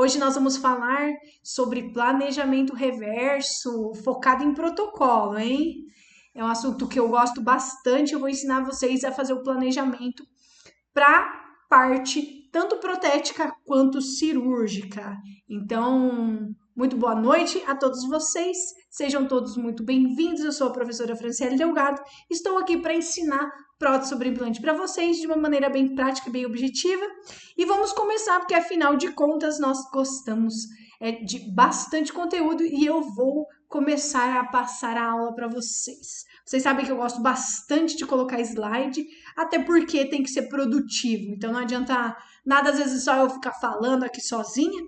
Hoje nós vamos falar sobre planejamento reverso focado em protocolo, hein? É um assunto que eu gosto bastante. Eu vou ensinar vocês a fazer o planejamento para parte tanto protética quanto cirúrgica. Então, muito boa noite a todos vocês. Sejam todos muito bem-vindos. Eu sou a professora Franciele Delgado. Estou aqui para ensinar prótese sobre implante para vocês de uma maneira bem prática e bem objetiva. E vamos começar, porque afinal de contas nós gostamos de bastante conteúdo e eu vou começar a passar a aula para vocês. Vocês sabem que eu gosto bastante de colocar slide, até porque tem que ser produtivo. Então não adianta nada, às vezes, só eu ficar falando aqui sozinha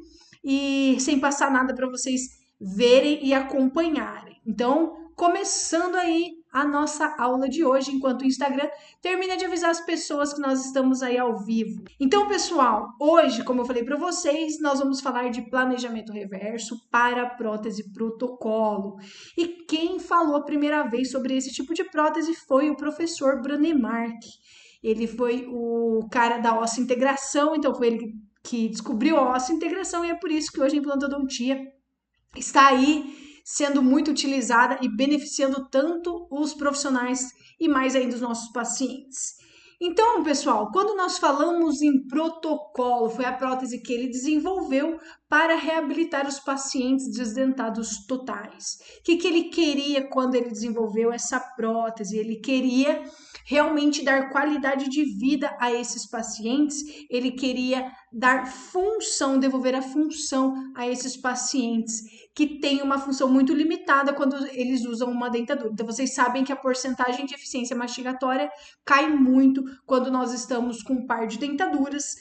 e sem passar nada para vocês verem e acompanharem. Então, começando aí a nossa aula de hoje, enquanto o Instagram termina de avisar as pessoas que nós estamos aí ao vivo. Então, pessoal, hoje, como eu falei para vocês, nós vamos falar de planejamento reverso para prótese protocolo. E quem falou a primeira vez sobre esse tipo de prótese foi o professor Branemark. Ele foi o cara da osso-integração, então foi ele que descobriu a osso-integração e é por isso que hoje a implantodontia está aí sendo muito utilizada e beneficiando tanto os profissionais e mais ainda os nossos pacientes. Então, pessoal, quando nós falamos em protocolo, foi a prótese que ele desenvolveu para reabilitar os pacientes desdentados totais. O que ele queria quando ele desenvolveu essa prótese? Ele queria realmente dar qualidade de vida a esses pacientes, ele queria dar função, devolver a função a esses pacientes que têm uma função muito limitada quando eles usam uma dentadura. Então, vocês sabem que a porcentagem de eficiência mastigatória cai muito quando nós estamos com um par de dentaduras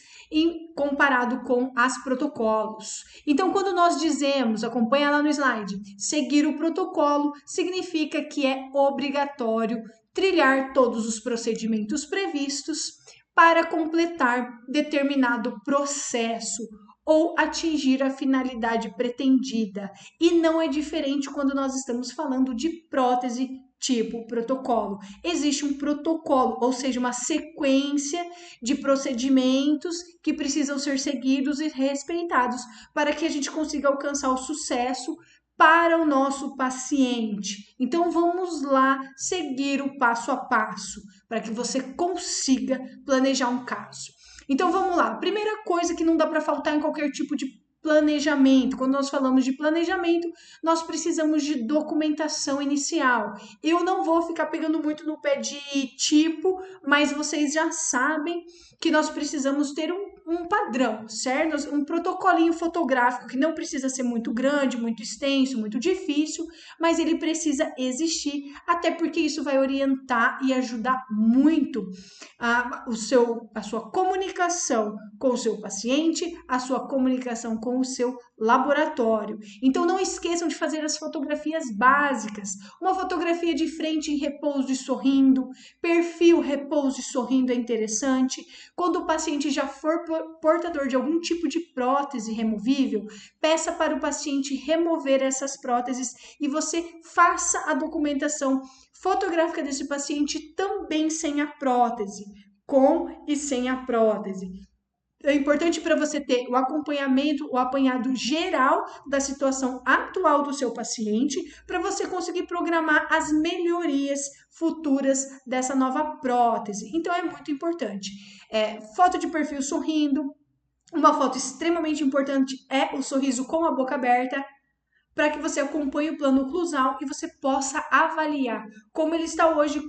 comparado com as protocolos. Então, quando nós dizemos, acompanha lá no slide, seguir o protocolo, significa que é obrigatório trilhar todos os procedimentos previstos para completar determinado processo ou atingir a finalidade pretendida. E não é diferente quando nós estamos falando de prótese tipo protocolo. Existe um protocolo, ou seja, uma sequência de procedimentos que precisam ser seguidos e respeitados para que a gente consiga alcançar o sucesso para o nosso paciente. Então vamos lá seguir o passo a passo para que você consiga planejar um caso. Então vamos lá. Primeira coisa que não dá para faltar em qualquer tipo de planejamento. Quando nós falamos de planejamento, nós precisamos de documentação inicial. Eu não vou ficar pegando muito no pé de tipo, mas vocês já sabem que nós precisamos ter um padrão, certo? Um protocolinho fotográfico que não precisa ser muito grande, muito extenso, muito difícil, mas ele precisa existir, até porque isso vai orientar e ajudar muito a sua comunicação com o seu paciente, a sua comunicação com o seu laboratório. Então não esqueçam de fazer as fotografias básicas, uma fotografia de frente em repouso e sorrindo, perfil repouso e sorrindo é interessante. Quando o paciente já for portador de algum tipo de prótese removível, peça para o paciente remover essas próteses e você faça a documentação fotográfica desse paciente também sem a prótese, com e sem a prótese. É importante para você ter o acompanhamento, o apanhado geral da situação atual do seu paciente, para você conseguir programar as melhorias futuras dessa nova prótese. Então é muito importante. Foto de perfil sorrindo. Uma foto extremamente importante é o sorriso com a boca aberta, para que você acompanhe o plano oclusal e você possa avaliar como ele está hoje,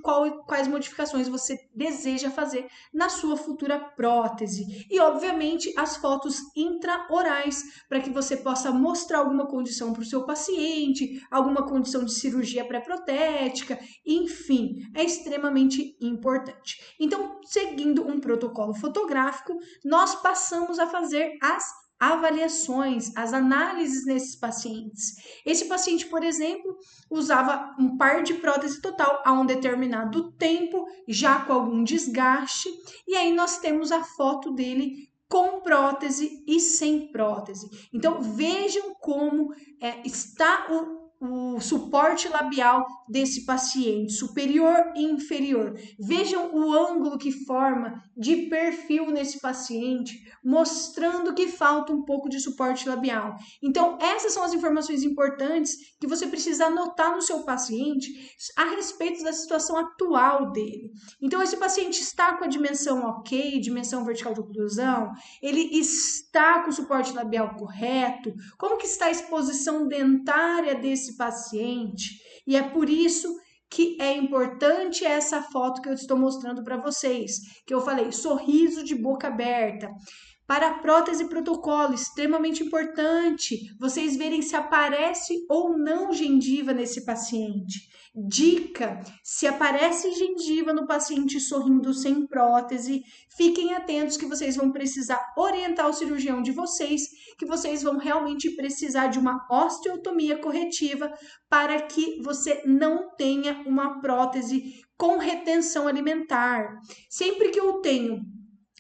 quais modificações você deseja fazer na sua futura prótese. E, obviamente, as fotos intraorais, para que você possa mostrar alguma condição para o seu paciente, alguma condição de cirurgia pré-protética, enfim, é extremamente importante. Então, seguindo um protocolo fotográfico, nós passamos a fazer as avaliações, as análises nesses pacientes. Esse paciente, por exemplo, usava um par de prótese total a um determinado tempo, já com algum desgaste, e aí nós temos a foto dele com prótese e sem prótese. Então, vejam como está o suporte labial desse paciente, superior e inferior. Vejam o ângulo que forma de perfil nesse paciente, mostrando que falta um pouco de suporte labial. Então, essas são as informações importantes que você precisa anotar no seu paciente a respeito da situação atual dele. Então, esse paciente está com a dimensão ok, dimensão vertical de oclusão, ele está com o suporte labial correto, como que está a exposição dentária desse paciente? E é por isso que é importante essa foto que eu estou mostrando para vocês, que eu falei, sorriso de boca aberta. Para a prótese protocolo, extremamente importante vocês verem se aparece ou não gengiva nesse paciente. Dica: se aparece gengiva no paciente sorrindo sem prótese, fiquem atentos que vocês vão precisar orientar o cirurgião de vocês, que vocês vão realmente precisar de uma osteotomia corretiva para que você não tenha uma prótese com retenção alimentar. Sempre que eu tenho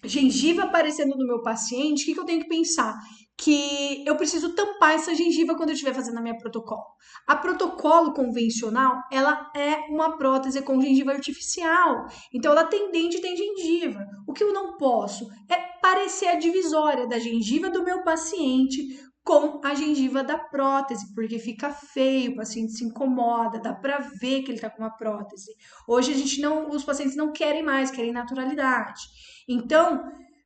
gengiva aparecendo no meu paciente, o que eu tenho que pensar? Que eu preciso tampar essa gengiva quando eu estiver fazendo a minha protocolo. A protocolo convencional, ela é uma prótese com gengiva artificial. Então, ela tem dente e tem gengiva. O que eu não posso é parecer a divisória da gengiva do meu paciente com a gengiva da prótese, porque fica feio, o paciente se incomoda, dá para ver que ele está com uma prótese. Hoje os pacientes não querem mais, querem naturalidade. Então,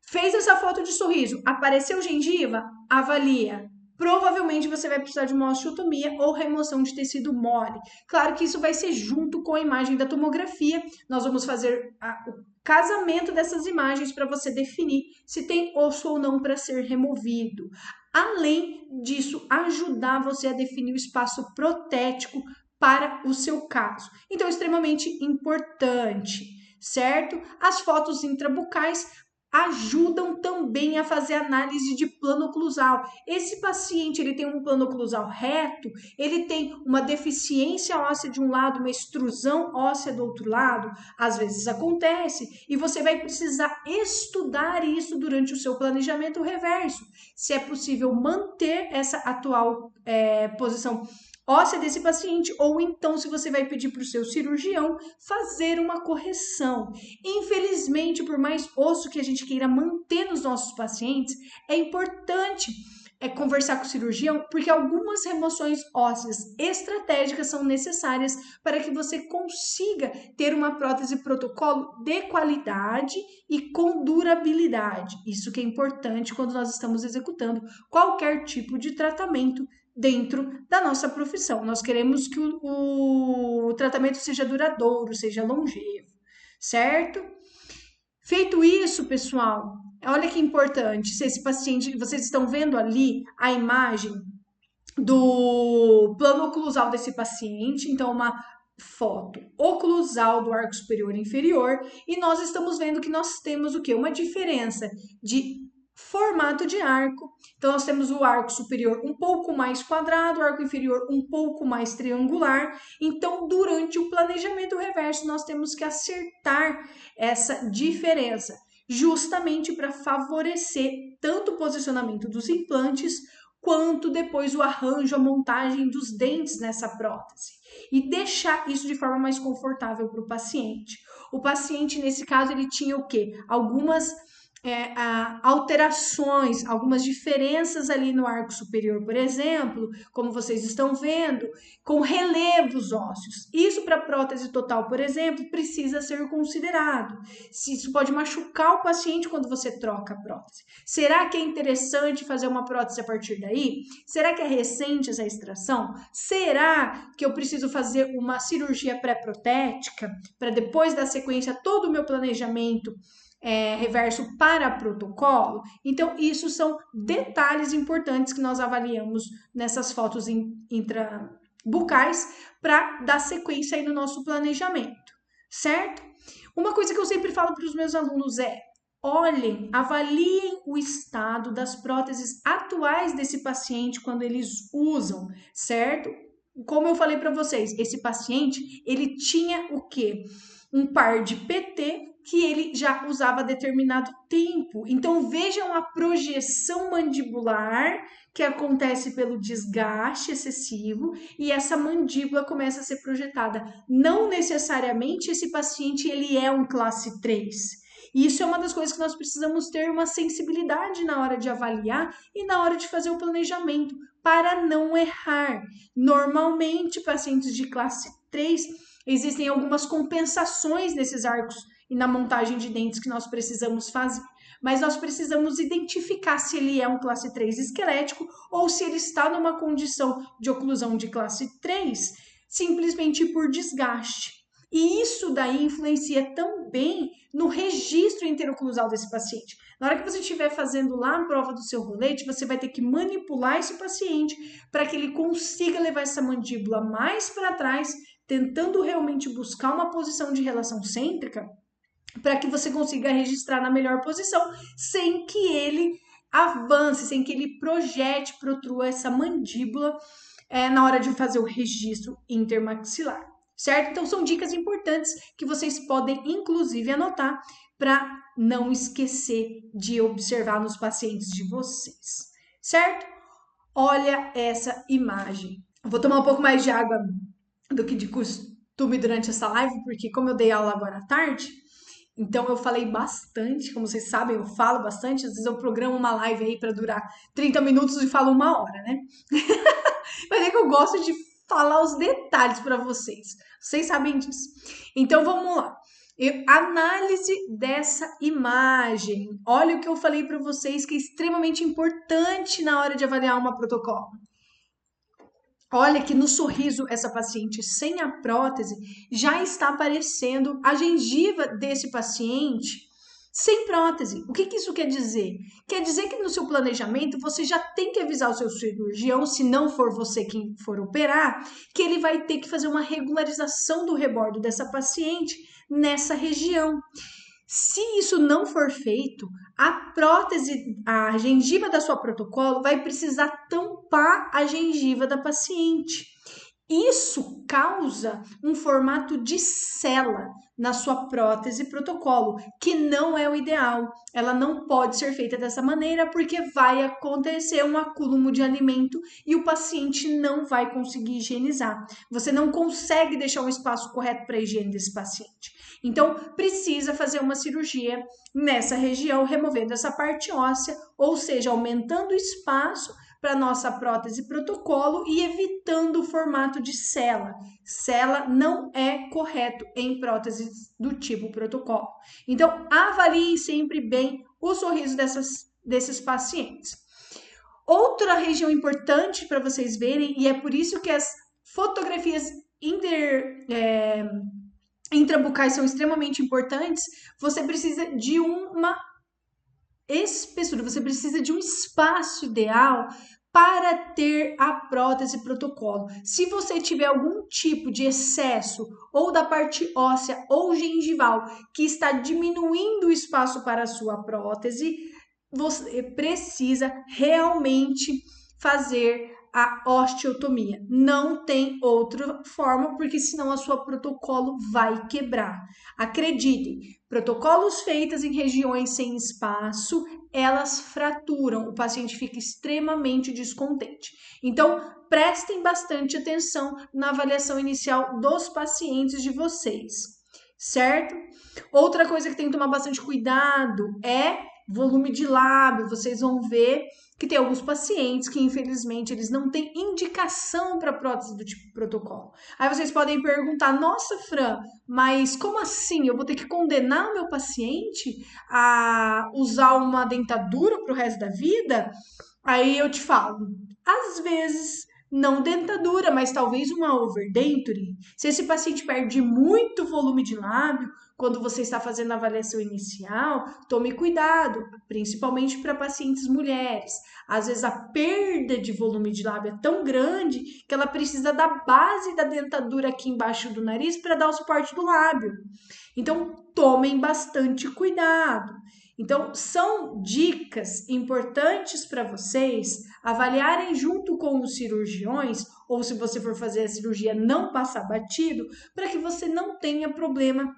fez essa foto de sorriso, apareceu gengiva, avalia. Provavelmente você vai precisar de uma osteotomia ou remoção de tecido mole. Claro que isso vai ser junto com a imagem da tomografia. Nós vamos fazer o casamento dessas imagens para você definir se tem osso ou não para ser removido. Além disso, ajudar você a definir o espaço protético para o seu caso. Então, é extremamente importante, certo? As fotos intrabucais ajudam também a fazer análise de plano oclusal. Esse paciente, ele tem um plano oclusal reto, ele tem uma deficiência óssea de um lado, uma extrusão óssea do outro lado, às vezes acontece, e você vai precisar estudar isso durante o seu planejamento reverso, se é possível manter essa atual posição óssea desse paciente, ou então se você vai pedir para o seu cirurgião fazer uma correção. Infelizmente, por mais osso que a gente queira manter nos nossos pacientes, é importante conversar com o cirurgião, porque algumas remoções ósseas estratégicas são necessárias para que você consiga ter uma prótese protocolo de qualidade e com durabilidade. Isso que é importante quando nós estamos executando qualquer tipo de tratamento dentro da nossa profissão. Nós queremos que o tratamento seja duradouro, seja longevo, certo? Feito isso, pessoal, olha que importante, se esse paciente, vocês estão vendo ali a imagem do plano oclusal desse paciente, então uma foto oclusal do arco superior e inferior, e nós estamos vendo que nós temos o quê? Uma diferença de formato de arco. Então, nós temos o arco superior um pouco mais quadrado, o arco inferior um pouco mais triangular. Então, durante o planejamento reverso, nós temos que acertar essa diferença, justamente para favorecer tanto o posicionamento dos implantes, quanto depois o arranjo, a montagem dos dentes nessa prótese. E deixar isso de forma mais confortável para o paciente. O paciente, nesse caso, ele tinha o quê? Algumas alterações, algumas diferenças ali no arco superior, por exemplo, como vocês estão vendo, com relevos ósseos. Isso para prótese total, por exemplo, precisa ser considerado. Se isso pode machucar o paciente quando você troca a prótese. Será que é interessante fazer uma prótese a partir daí? Será que é recente essa extração? Será que eu preciso fazer uma cirurgia pré-protética para depois da sequência todo o meu planejamento reverso para protocolo? Então, isso são detalhes importantes que nós avaliamos nessas fotos intrabucais para dar sequência aí no nosso planejamento, certo? Uma coisa que eu sempre falo para os meus alunos é: olhem, avaliem o estado das próteses atuais desse paciente quando eles usam, certo? Como eu falei para vocês, esse paciente, ele tinha o quê? Um par de PT que ele já usava há determinado tempo. Então, vejam a projeção mandibular que acontece pelo desgaste excessivo e essa mandíbula começa a ser projetada. Não necessariamente esse paciente ele é um classe 3. E isso é uma das coisas que nós precisamos ter uma sensibilidade na hora de avaliar e na hora de fazer o planejamento, para não errar. Normalmente, pacientes de classe 3, existem algumas compensações nesses arcos e na montagem de dentes que nós precisamos fazer. Mas nós precisamos identificar se ele é um classe 3 esquelético ou se ele está numa condição de oclusão de classe 3 simplesmente por desgaste. E isso daí influencia também no registro interoclusal desse paciente. Na hora que você estiver fazendo lá a prova do seu rolete, você vai ter que manipular esse paciente para que ele consiga levar essa mandíbula mais para trás, tentando realmente buscar uma posição de relação cêntrica, para que você consiga registrar na melhor posição, sem que ele avance, sem que ele projete, protrua essa mandíbula na hora de fazer o registro intermaxilar, certo? Então, são dicas importantes que vocês podem, inclusive, anotar para não esquecer de observar nos pacientes de vocês, certo? Olha essa imagem. Eu vou tomar um pouco mais de água do que de costume durante essa live, porque como eu dei aula agora à tarde, então eu falei bastante, como vocês sabem, eu falo bastante, às vezes eu programo uma live aí para durar 30 minutos e falo 1 hora, né? Mas é que eu gosto de falar os detalhes para vocês. Vocês sabem disso. Então vamos lá. Análise dessa imagem. Olha o que eu falei para vocês que é extremamente importante na hora de avaliar uma protocolo. Olha que no sorriso, essa paciente sem a prótese já está aparecendo a gengiva desse paciente sem prótese. O que isso quer dizer? Quer dizer que no seu planejamento você já tem que avisar o seu cirurgião, se não for você quem for operar, que ele vai ter que fazer uma regularização do rebordo dessa paciente nessa região. Se isso não for feito, a prótese, a gengiva da sua protocolo vai precisar tampar a gengiva da paciente. Isso causa um formato de cela na sua prótese protocolo, que não é o ideal. Ela não pode ser feita dessa maneira porque vai acontecer um acúmulo de alimento e o paciente não vai conseguir higienizar. Você não consegue deixar um espaço correto para a higiene desse paciente. Então, precisa fazer uma cirurgia nessa região, removendo essa parte óssea, ou seja, aumentando o espaço para nossa prótese protocolo e evitando o formato de cela. Cela não é correto em próteses do tipo protocolo. Então, avalie sempre bem o sorriso desses pacientes. Outra região importante para vocês verem, e é por isso que as fotografias intrabucais são extremamente importantes, você precisa de uma espessura, você precisa de um espaço ideal para ter a prótese protocolo. Se você tiver algum tipo de excesso ou da parte óssea ou gengival que está diminuindo o espaço para a sua prótese, você precisa realmente fazer a osteotomia. Não tem outra forma, porque senão a sua protocolo vai quebrar. Acreditem, protocolos feitos em regiões sem espaço, elas fraturam, o paciente fica extremamente descontente. Então, prestem bastante atenção na avaliação inicial dos pacientes de vocês, certo? Outra coisa que tem que tomar bastante cuidado é volume de lábio. Vocês vão ver que tem alguns pacientes que, infelizmente, eles não têm indicação para prótese do tipo protocolo. Aí vocês podem perguntar, nossa, Fran, mas como assim? Eu vou ter que condenar o meu paciente a usar uma dentadura para o resto da vida? Aí eu te falo, às vezes, não dentadura, mas talvez uma overdenture. Se esse paciente perde muito volume de lábio, quando você está fazendo a avaliação inicial, tome cuidado, principalmente para pacientes mulheres. Às vezes a perda de volume de lábio é tão grande que ela precisa da base da dentadura aqui embaixo do nariz para dar o suporte do lábio. Então, tomem bastante cuidado. Então, são dicas importantes para vocês avaliarem junto com os cirurgiões, ou se você for fazer a cirurgia, não passar batido, para que você não tenha problema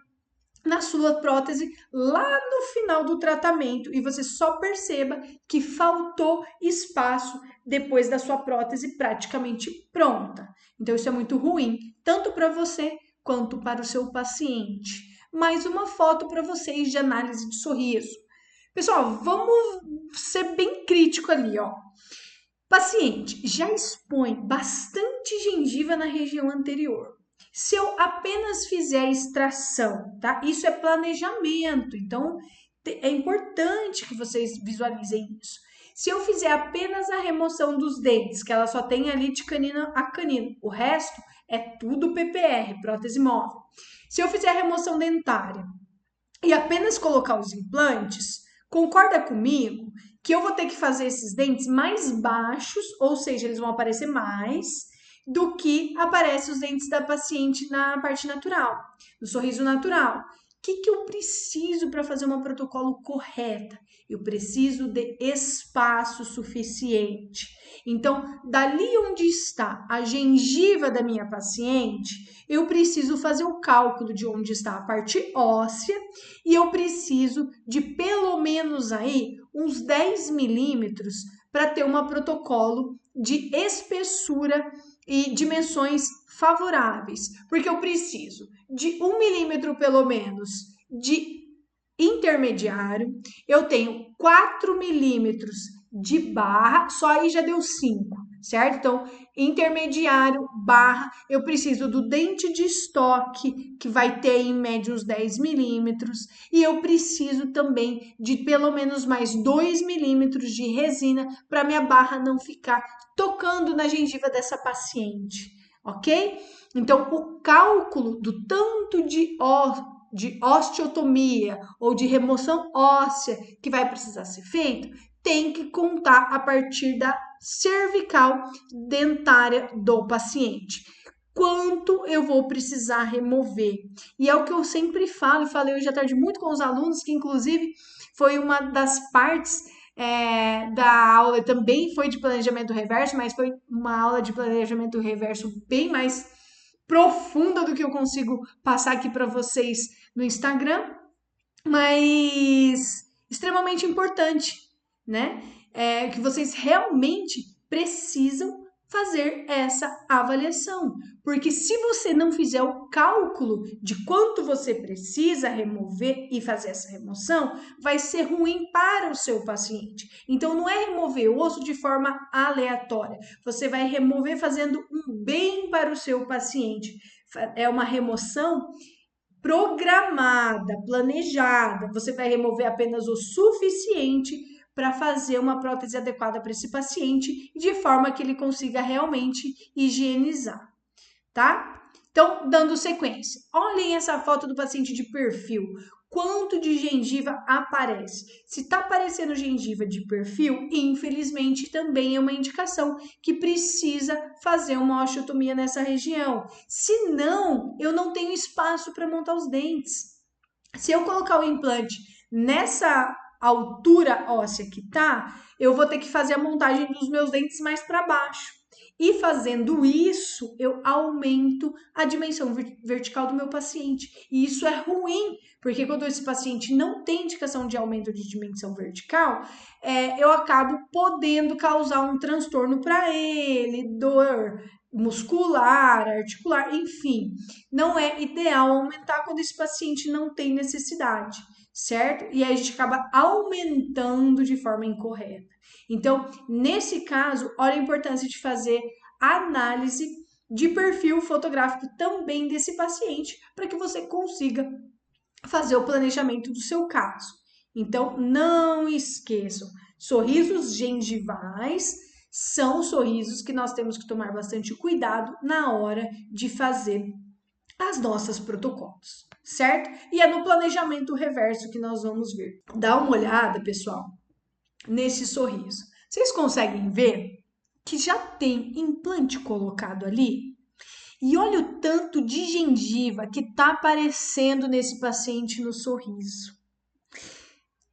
na sua prótese lá no final do tratamento e você só perceba que faltou espaço depois da sua prótese praticamente pronta. Então isso é muito ruim, tanto para você quanto para o seu paciente. Mais uma foto para vocês de análise de sorriso. Pessoal, vamos ser bem crítico ali, ó. Paciente já expõe bastante gengiva na região anterior. Se eu apenas fizer a extração, tá? Isso é planejamento, então é importante que vocês visualizem isso. Se eu fizer apenas a remoção dos dentes, que ela só tem ali de canino a canino, o resto é tudo PPR, prótese móvel. Se eu fizer a remoção dentária e apenas colocar os implantes, concorda comigo que eu vou ter que fazer esses dentes mais baixos, ou seja, eles vão aparecer mais do que aparecem os dentes da paciente na parte natural, no sorriso natural. O que eu preciso para fazer um protocolo correta? Eu preciso de espaço suficiente. Então, dali onde está a gengiva da minha paciente, eu preciso fazer o cálculo de onde está a parte óssea e eu preciso de pelo menos aí uns 10 milímetros para ter um protocolo de espessura e dimensões favoráveis, porque eu preciso de 1 milímetro pelo menos de intermediário, eu tenho 4 milímetros de barra, só aí já deu 5, certo? Então, intermediário, barra, eu preciso do dente de estoque, que vai ter em média uns 10 milímetros, e eu preciso também de pelo menos mais 2 milímetros de resina para minha barra não ficar tocando na gengiva dessa paciente, ok? Então, o cálculo do tanto de osteotomia ou de remoção óssea que vai precisar ser feito, tem que contar a partir da cervical dentária do paciente. Quanto eu vou precisar remover? E é o que eu sempre falo, e falei hoje à tarde muito com os alunos, que inclusive foi uma das partes da aula, também foi de planejamento reverso, mas foi uma aula de planejamento reverso bem mais profunda do que eu consigo passar aqui para vocês no Instagram, mas extremamente importante, né? Que vocês realmente precisam fazer essa avaliação, porque se você não fizer o cálculo de quanto você precisa remover e fazer essa remoção, vai ser ruim para o seu paciente. Então não é remover o osso de forma aleatória, você vai remover fazendo um bem para o seu paciente. É uma remoção programada, planejada. Você vai remover apenas o suficiente para fazer uma prótese adequada para esse paciente, de forma que ele consiga realmente higienizar, tá? Então, dando sequência, olhem essa foto do paciente de perfil. Quanto de gengiva aparece? Se está aparecendo gengiva de perfil, infelizmente também é uma indicação que precisa fazer uma osteotomia nessa região. Se não, eu não tenho espaço para montar os dentes. Se eu colocar o implante nessa altura óssea que tá, eu vou ter que fazer a montagem dos meus dentes mais para baixo. E fazendo isso, eu aumento a dimensão vertical do meu paciente. E isso é ruim, porque quando esse paciente não tem indicação de aumento de dimensão vertical, eu acabo podendo causar um transtorno para ele, dor muscular, articular, enfim. Não é ideal aumentar quando esse paciente não tem necessidade, certo? E aí a gente acaba aumentando de forma incorreta. Então, nesse caso, olha a importância de fazer análise de perfil fotográfico também desse paciente, para que você consiga fazer o planejamento do seu caso. Então, não esqueçam, sorrisos gengivais são sorrisos que nós temos que tomar bastante cuidado na hora de fazer as nossas protocolos, certo? E é no planejamento reverso que nós vamos ver. Dá uma olhada, pessoal, nesse sorriso. Vocês conseguem ver que já tem implante colocado ali? E olha o tanto de gengiva que está aparecendo nesse paciente no sorriso.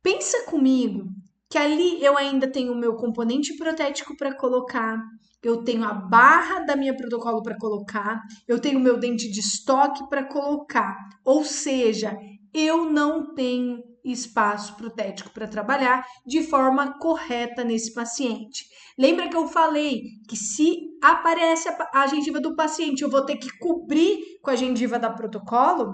Pensa comigo que ali eu ainda tenho o meu componente protético para colocar, eu tenho a barra da minha protocolo para colocar, eu tenho o meu dente de estoque para colocar. Ou seja, eu não tenho espaço protético para trabalhar de forma correta nesse paciente. Lembra que eu falei que se aparece a gengiva do paciente, eu vou ter que cobrir com a gengiva da protocolo?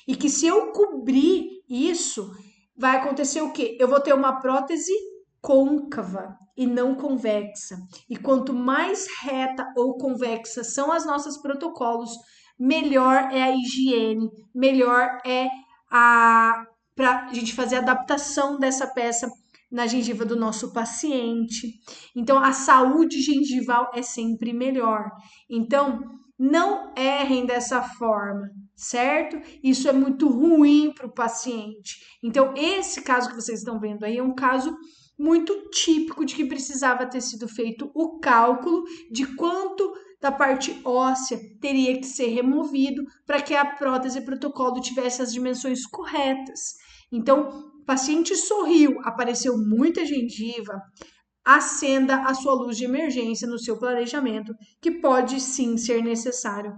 E que se eu cobrir isso, vai acontecer o quê? Eu vou ter uma prótese côncava e não convexa. E quanto mais reta ou convexa são as nossas protocolos, melhor é a higiene, melhor é para a gente fazer a adaptação dessa peça na gengiva do nosso paciente. Então, a saúde gengival é sempre melhor. Então, não errem dessa forma, certo? Isso é muito ruim para o paciente. Então, esse caso que vocês estão vendo aí é um caso muito típico de que precisava ter sido feito o cálculo de quanto da parte óssea teria que ser removido para que a prótese protocolo tivesse as dimensões corretas. Então, o paciente sorriu, apareceu muita gengiva, acenda a sua luz de emergência no seu planejamento, que pode sim ser necessário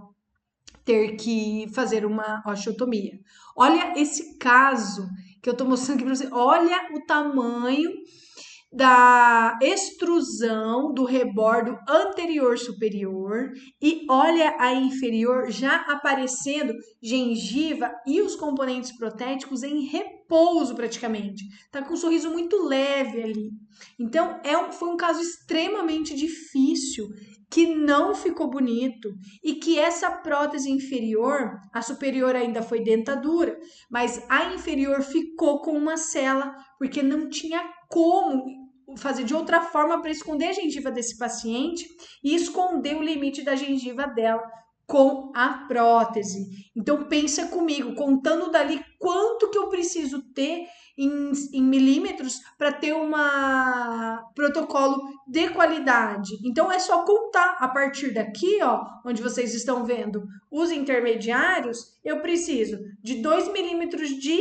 ter que fazer uma osteotomia. Olha esse caso que eu estou mostrando aqui para você. Olha o tamanho da extrusão do rebordo anterior superior e olha a inferior já aparecendo gengiva e os componentes protéticos em repouso praticamente. Tá com um sorriso muito leve ali. Então foi um caso extremamente difícil que não ficou bonito e que essa prótese inferior, a superior ainda foi dentadura, mas a inferior ficou com uma cela porque não tinha como fazer de outra forma para esconder a gengiva desse paciente e esconder o limite da gengiva dela com a prótese. Então pensa comigo, contando dali quanto que eu preciso ter em milímetros para ter um protocolo de qualidade. Então é só contar a partir daqui, ó, onde vocês estão vendo os intermediários, eu preciso de 2 milímetros de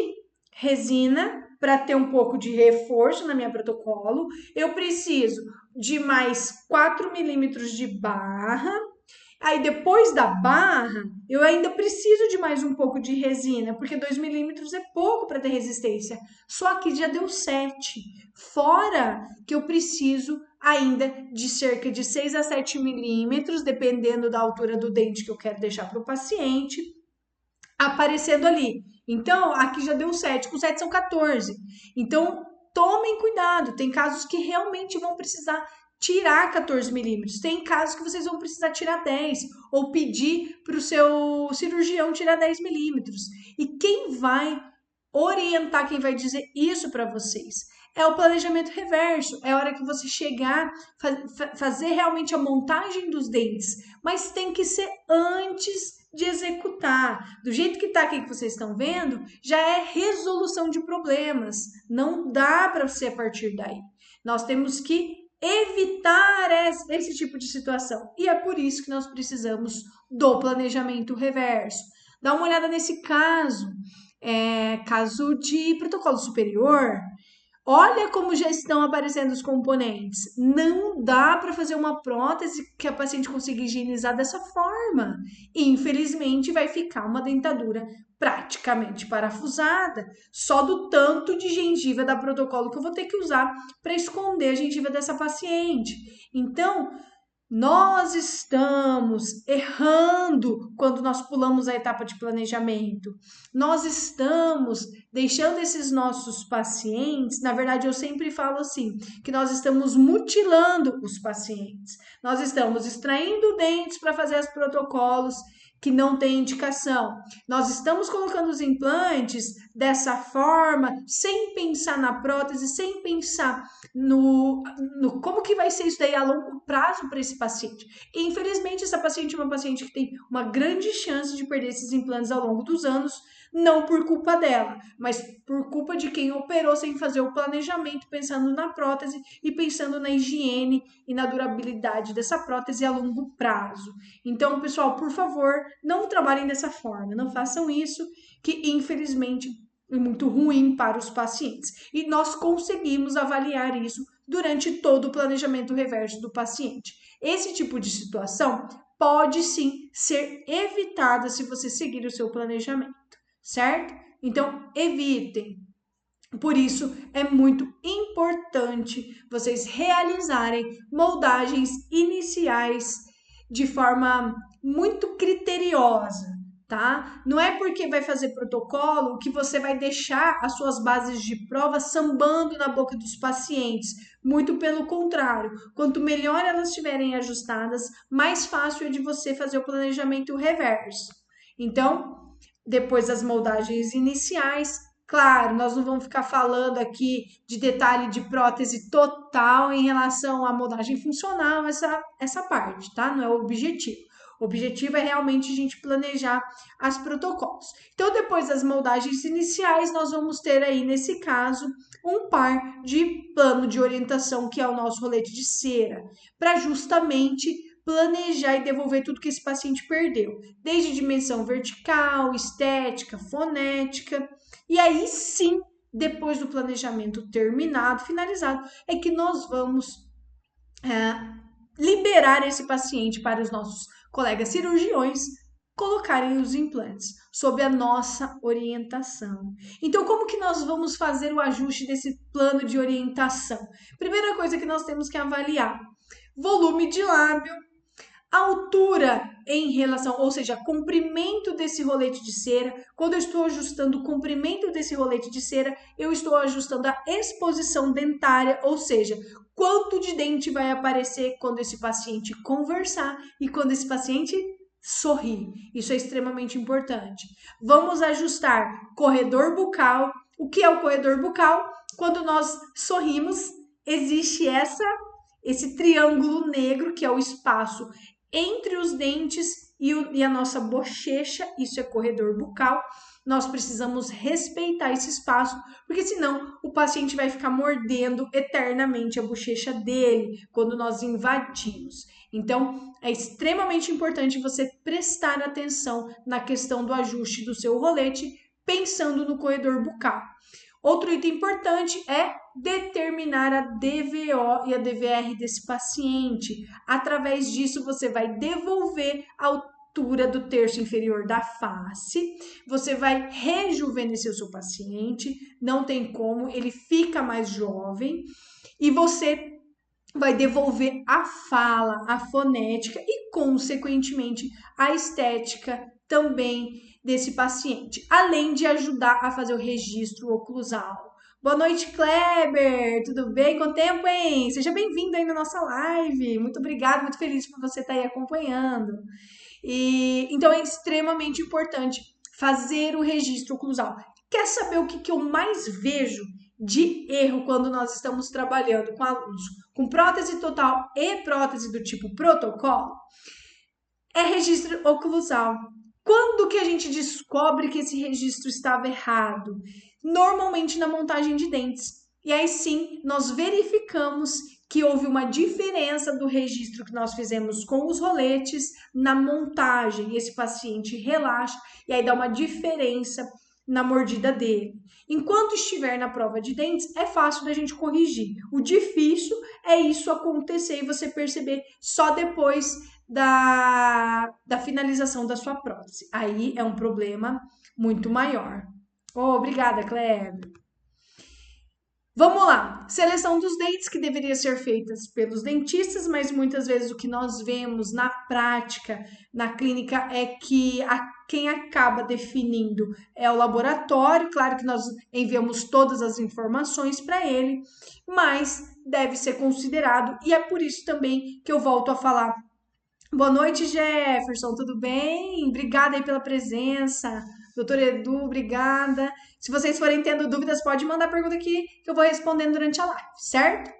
resina para ter um pouco de reforço na minha protocolo. Eu preciso de mais 4 milímetros de barra. Aí depois da barra, eu ainda preciso de mais um pouco de resina, porque 2 milímetros é pouco para ter resistência. Só que já deu 7. Fora que eu preciso ainda de cerca de 6 a 7 milímetros, dependendo da altura do dente que eu quero deixar para o paciente, aparecendo ali. Então, aqui já deu 7, com 7 são 14. Então, tomem cuidado, tem casos que realmente vão precisar tirar 14 milímetros, tem casos que vocês vão precisar tirar 10, ou pedir para o seu cirurgião tirar 10 milímetros. E quem vai orientar, quem vai dizer isso para vocês? É o planejamento reverso, é a hora que você chegar, fazer realmente a montagem dos dentes, mas tem que ser antes de executar. Do jeito que está aqui que vocês estão vendo, já é resolução de problemas. Não dá para ser a partir daí. Nós temos que evitar esse tipo de situação. E é por isso que nós precisamos do planejamento reverso. Dá uma olhada nesse caso. Caso de protocolo superior. Olha como já estão aparecendo os componentes. Não dá para fazer uma prótese que a paciente consiga higienizar dessa forma. Infelizmente, vai ficar uma dentadura praticamente parafusada, só do tanto de gengiva da protocolo que eu vou ter que usar para esconder a gengiva dessa paciente. Então, nós estamos errando quando nós pulamos a etapa de planejamento. Nós estamos deixando esses nossos pacientes, na verdade eu sempre falo assim, que nós estamos mutilando os pacientes. Nós estamos extraindo dentes para fazer os protocolos que não tem indicação. Nós estamos colocando os implantes dessa forma, sem pensar na prótese, sem pensar no como que vai ser isso daí a longo prazo para esse paciente. E, infelizmente, essa paciente é uma paciente que tem uma grande chance de perder esses implantes ao longo dos anos, não por culpa dela, mas por culpa de quem operou sem fazer o planejamento, pensando na prótese e pensando na higiene e na durabilidade dessa prótese a longo prazo. Então, pessoal, por favor, não trabalhem dessa forma, não façam isso, que infelizmente é muito ruim para os pacientes. E nós conseguimos avaliar isso durante todo o planejamento reverso do paciente. Esse tipo de situação pode sim ser evitada se você seguir o seu planejamento, certo? Então, evitem. Por isso, é muito importante vocês realizarem moldagens iniciais de forma muito criteriosa, tá? Não é porque vai fazer protocolo que você vai deixar as suas bases de prova sambando na boca dos pacientes. Muito pelo contrário, quanto melhor elas estiverem ajustadas, mais fácil é de você fazer o planejamento reverso. Então, depois das moldagens iniciais, claro, nós não vamos ficar falando aqui de detalhe de prótese total em relação à moldagem funcional, essa parte, tá? Não é o objetivo. O objetivo é realmente a gente planejar as protocolos. Então, depois das moldagens iniciais, nós vamos ter aí, nesse caso, um par de plano de orientação, que é o nosso rolete de cera, para justamente planejar e devolver tudo que esse paciente perdeu, desde dimensão vertical, estética, fonética. E aí sim, depois do planejamento terminado, finalizado, é que nós vamos liberar esse paciente para os nossos colegas cirurgiões colocarem os implantes sob a nossa orientação. Então, como que nós vamos fazer o ajuste desse plano de orientação? Primeira coisa que nós temos que avaliar: volume de lábio, altura em relação, ou seja, comprimento desse rolete de cera. Quando eu estou ajustando o comprimento desse rolete de cera, eu estou ajustando a exposição dentária, ou seja, quanto de dente vai aparecer quando esse paciente conversar e quando esse paciente sorrir. Isso é extremamente importante. Vamos ajustar corredor bucal. O que é o corredor bucal? Quando nós sorrimos, existe esse triângulo negro, que é o espaço entre os dentes e a nossa bochecha, isso é corredor bucal. Nós precisamos respeitar esse espaço, porque senão o paciente vai ficar mordendo eternamente a bochecha dele quando nós invadimos. Então, é extremamente importante você prestar atenção na questão do ajuste do seu rolete, pensando no corredor bucal. Outro item importante é determinar a DVO e a DVR desse paciente. Através disso, você vai devolver a altura do terço inferior da face, você vai rejuvenescer o seu paciente, não tem como, ele fica mais jovem, e você vai devolver a fala, a fonética e, consequentemente, a estética também desse paciente, além de ajudar a fazer o registro oclusal. Boa noite, Kleber! Tudo bem? Quanto tempo, hein? Seja bem-vindo aí na nossa live. Muito obrigada, muito feliz por você estar aí acompanhando. Então, é extremamente importante fazer o registro oclusal. Quer saber o que eu mais vejo de erro quando nós estamos trabalhando com alunos com prótese total e prótese do tipo protocolo? É registro oclusal. Quando que a gente descobre que esse registro estava errado? Normalmente na montagem de dentes. E aí sim, nós verificamos que houve uma diferença do registro que nós fizemos com os roletes na montagem. Esse paciente relaxa e aí dá uma diferença na mordida dele. Enquanto estiver na prova de dentes, é fácil da gente corrigir. O difícil é isso acontecer e você perceber só depois da finalização da sua prótese. Aí é um problema muito maior. Oh, obrigada, Kleber. Vamos lá, seleção dos dentes que deveria ser feita pelos dentistas, mas muitas vezes o que nós vemos na prática, na clínica, é que quem acaba definindo é o laboratório. Claro que nós enviamos todas as informações para ele, mas deve ser considerado, e é por isso também que eu volto a falar. Boa noite, Jefferson, tudo bem? Obrigada aí pela presença. Doutor Edu, obrigada. Se vocês forem tendo dúvidas, pode mandar pergunta aqui que eu vou respondendo durante a live, certo?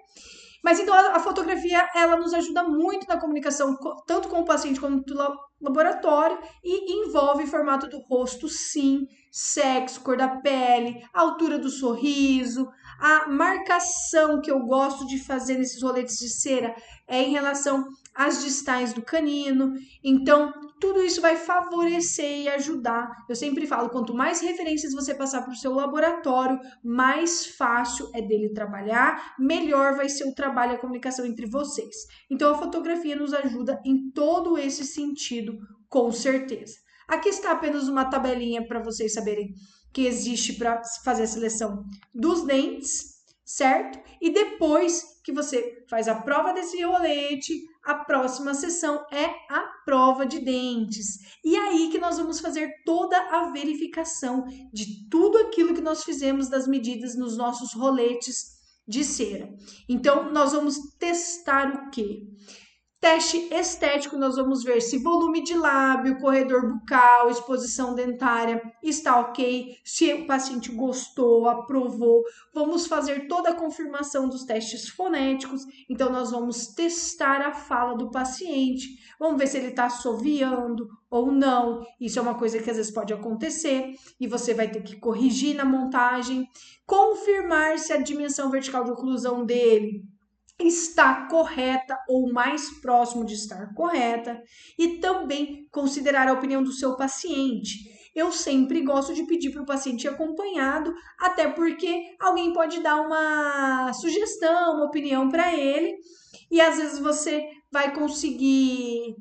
Mas então a fotografia, ela nos ajuda muito na comunicação, tanto com o paciente quanto no laboratório, e envolve formato do rosto, sim, sexo, cor da pele, altura do sorriso, a marcação que eu gosto de fazer nesses roletes de cera é em relação às distais do canino. Então, tudo isso vai favorecer e ajudar. Eu sempre falo, quanto mais referências você passar para o seu laboratório, mais fácil é dele trabalhar, melhor vai ser o trabalho e a comunicação entre vocês. Então, a fotografia nos ajuda em todo esse sentido, com certeza. Aqui está apenas uma tabelinha para vocês saberem que existe para fazer a seleção dos dentes, certo? E depois que você faz a prova desse rolete, a próxima sessão é a prova de dentes. E aí que nós vamos fazer toda a verificação de tudo aquilo que nós fizemos das medidas nos nossos roletes de cera. Então, nós vamos testar o quê? Teste estético, nós vamos ver se volume de lábio, corredor bucal, exposição dentária está ok, se o paciente gostou, aprovou. Vamos fazer toda a confirmação dos testes fonéticos, então nós vamos testar a fala do paciente. Vamos ver se ele está assoviando ou não. Isso é uma coisa que às vezes pode acontecer e você vai ter que corrigir na montagem. Confirmar se a dimensão vertical de oclusão dele está correta ou mais próximo de estar correta, e também considerar a opinião do seu paciente. Eu sempre gosto de pedir para o paciente ir acompanhado, até porque alguém pode dar uma sugestão, uma opinião para ele, e às vezes você vai conseguir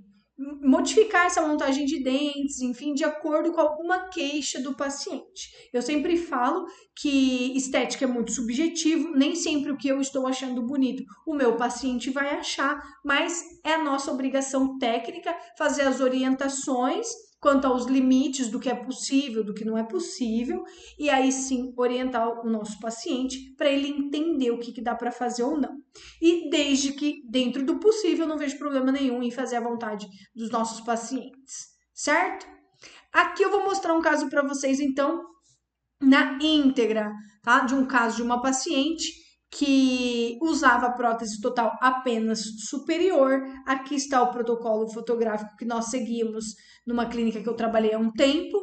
modificar essa montagem de dentes, enfim, de acordo com alguma queixa do paciente. Eu sempre falo que estética é muito subjetivo, nem sempre o que eu estou achando bonito o meu paciente vai achar, mas é a nossa obrigação técnica fazer as orientações quanto aos limites do que é possível, do que não é possível, e aí sim orientar o nosso paciente para ele entender o que dá para fazer ou não. E desde que, dentro do possível, não vejo problema nenhum em fazer a vontade dos nossos pacientes, certo? Aqui eu vou mostrar um caso para vocês, então, na íntegra, tá? De um caso de uma paciente que usava prótese total apenas superior. Aqui está o protocolo fotográfico que nós seguimos numa clínica que eu trabalhei há um tempo.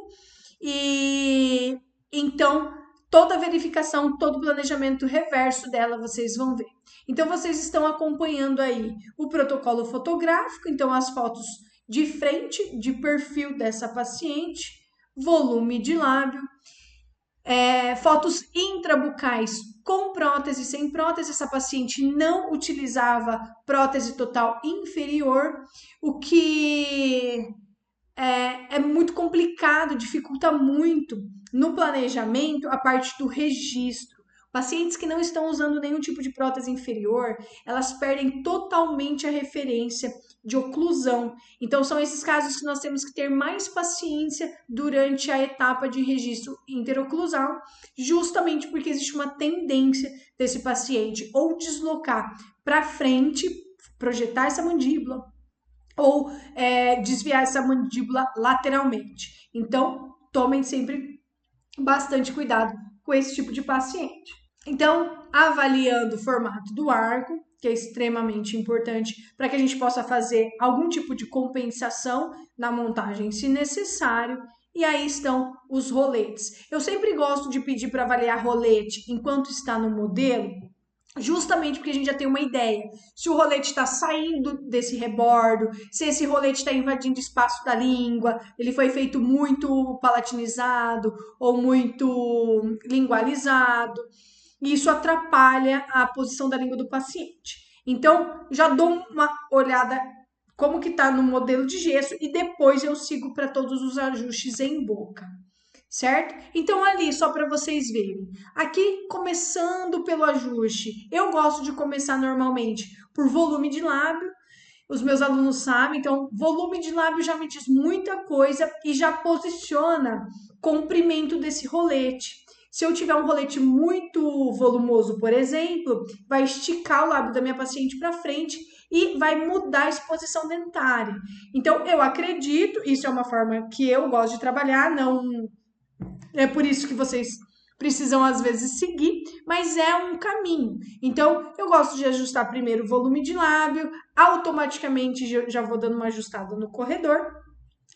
E então, toda a verificação, todo o planejamento reverso dela, vocês vão ver. Então, vocês estão acompanhando aí o protocolo fotográfico, então as fotos de frente, de perfil dessa paciente, volume de lábio, fotos intrabucais com prótese, sem prótese. Essa paciente não utilizava prótese total inferior, o que é muito complicado, dificulta muito no planejamento a parte do registro. Pacientes que não estão usando nenhum tipo de prótese inferior, elas perdem totalmente a referência de oclusão. Então, são esses casos que nós temos que ter mais paciência durante a etapa de registro interoclusal, justamente porque existe uma tendência desse paciente ou deslocar para frente, projetar essa mandíbula, ou desviar essa mandíbula lateralmente. Então, tomem sempre bastante cuidado com esse tipo de paciente. Então, avaliando o formato do arco, que é extremamente importante para que a gente possa fazer algum tipo de compensação na montagem, se necessário. E aí estão os roletes. Eu sempre gosto de pedir para avaliar rolete enquanto está no modelo, justamente porque a gente já tem uma ideia. Se o rolete está saindo desse rebordo, se esse rolete está invadindo o espaço da língua, ele foi feito muito palatinizado ou muito lingualizado. E isso atrapalha a posição da língua do paciente. Então, já dou uma olhada como que está no modelo de gesso e depois eu sigo para todos os ajustes em boca, certo? Então, ali, só para vocês verem. Aqui, começando pelo ajuste, eu gosto de começar normalmente por volume de lábio. Os meus alunos sabem, então, volume de lábio já me diz muita coisa e já posiciona comprimento desse rolete. Se eu tiver um rolete muito volumoso, por exemplo, vai esticar o lábio da minha paciente para frente e vai mudar a exposição dentária. Então, eu acredito, isso é uma forma que eu gosto de trabalhar, não é por isso que vocês precisam às vezes seguir, mas é um caminho. Então, eu gosto de ajustar primeiro o volume de lábio, automaticamente já vou dando uma ajustada no corredor,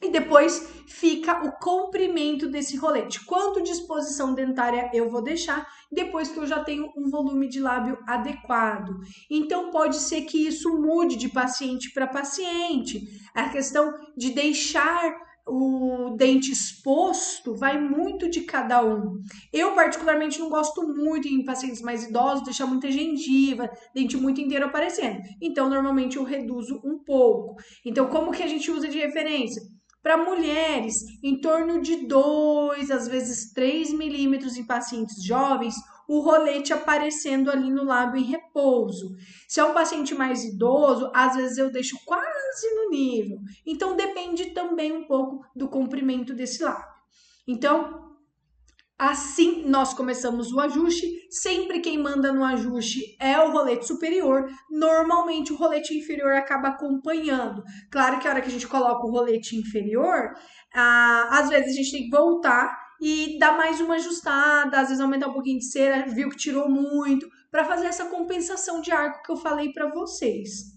e depois fica o comprimento desse rolete. Quanto de exposição dentária eu vou deixar depois que eu já tenho um volume de lábio adequado. Então, pode ser que isso mude de paciente para paciente. A questão de deixar o dente exposto vai muito de cada um. Eu, particularmente, não gosto muito em pacientes mais idosos deixar muita gengiva, dente muito inteiro aparecendo. Então, normalmente, eu reduzo um pouco. Então, como que a gente usa de referência? Para mulheres, em torno de 2, às vezes 3 milímetros em pacientes jovens, o rolete aparecendo ali no lábio em repouso. Se é um paciente mais idoso, às vezes eu deixo quase no nível. Então, depende também um pouco do comprimento desse lábio. Então, assim nós começamos o ajuste. Sempre quem manda no ajuste é o rolete superior. Normalmente o rolete inferior acaba acompanhando. Claro que a hora que a gente coloca o rolete inferior, às vezes a gente tem que voltar e dar mais uma ajustada, às vezes aumentar um pouquinho de cera, viu que tirou muito, para fazer essa compensação de arco que eu falei para vocês.